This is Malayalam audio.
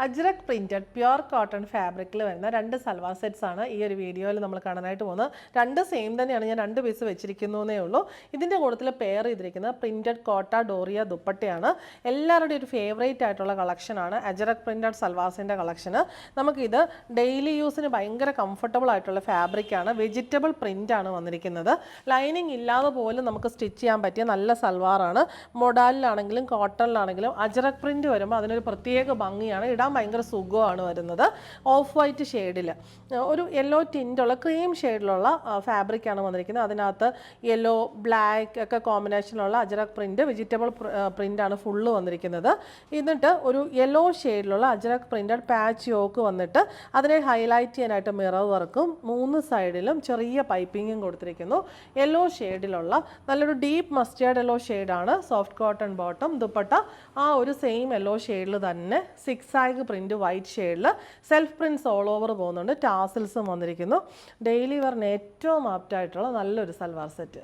അജ്രക് പ്രിന്റഡ് പ്യുർ കോട്ടൺ ഫാബ്രിക്കിൽ വരുന്ന രണ്ട് സൽവാർ സെറ്റ്സ് ആണ് ഈ ഒരു വീഡിയോയിൽ നമ്മൾ കാണാനായിട്ട് പോകുന്നത്. രണ്ട് സെയിം തന്നെയാണ്, ഞാൻ രണ്ട് പീസ് വെച്ചിരിക്കുന്നേ ഉള്ളൂ. ഇതിൻ്റെ കൂട്ടത്തിൽ പെയർ ചെയ്തിരിക്കുന്നത് പ്രിന്റഡ് കോട്ട ഡോറിയ ദുപ്പട്ടയാണ്. എല്ലാവരുടെയും ഒരു ഫേവറേറ്റ് ആയിട്ടുള്ള കളക്ഷനാണ് അജ്രക് പ്രിന്റഡ് സൽവാസിൻ്റെ കളക്ഷന്. നമുക്കിത് ഡെയിലി യൂസിന് ഭയങ്കര കംഫർട്ടബിൾ ആയിട്ടുള്ള ഫാബ്രിക്കാണ്. വെജിറ്റബിൾ പ്രിൻ്റാണ് വന്നിരിക്കുന്നത്. ലൈനിങ് ഇല്ലാതെ പോലും നമുക്ക് സ്റ്റിച്ച് ചെയ്യാൻ പറ്റിയ നല്ല സൽവാറാണ്. മൊഡാലിലാണെങ്കിലും കോട്ടണിലാണെങ്കിലും അജ്രക് പ്രിന്റ് വരുമ്പോൾ അതിനൊരു പ്രത്യേക ഭംഗിയാണ്. ഇടാൻ ഭയങ്കര സുഖമാണ് വരുന്നത്. ഓഫ് വൈറ്റ് ഷെയ്ഡിൽ ഒരു യെല്ലോ ടിൻ്റുള്ള ക്രീം ഷെയ്ഡിലുള്ള ഫാബ്രിക്കാണ് വന്നിരിക്കുന്നത്. അതിനകത്ത് യെല്ലോ ബ്ലാക്ക് ഒക്കെ കോമ്പിനേഷനിലുള്ള അജ്രക് പ്രിന്റ് വെജിറ്റബിൾ പ്രിൻ്റാണ് ഫുള്ള് വന്നിരിക്കുന്നത്. എന്നിട്ട് ഒരു യെല്ലോ ഷെയ്ഡിലുള്ള അജ്രക് പ്രിന്റഡ് പാച്ച് യോക്ക് വന്നിട്ട് അതിനെ ഹൈലൈറ്റ് ചെയ്യാനായിട്ട് മിറർ വർക്കും 3 സൈഡിലും ചെറിയ പൈപ്പിങ്ങും കൊടുത്തിരിക്കുന്നു. യെല്ലോ ഷെയ്ഡിലുള്ള നല്ലൊരു ഡീപ്പ് മസ്റ്റേർഡ് യെല്ലോ ഷെയ്ഡാണ്. സോഫ്റ്റ് കോട്ടൺ ബോട്ടം, ദുപ്പട്ട ആ ഒരു സെയിം യെല്ലോ ഷെയ്ഡിൽ തന്നെ സിക്സാഗ് പ്രിന്റ് വൈറ്റ് ഷെയ്ഡിൽ സെൽഫ് പ്രിന്റ്സ് ഓൾ ഓവർ പോകുന്നുണ്ട്. ടാസിൽസും വന്നിരിക്കുന്നു. ഡെയിലി വെയറിന് ഏറ്റവും ആപ്റ്റായിട്ടുള്ള നല്ലൊരു സൽവാർ സെറ്റ്.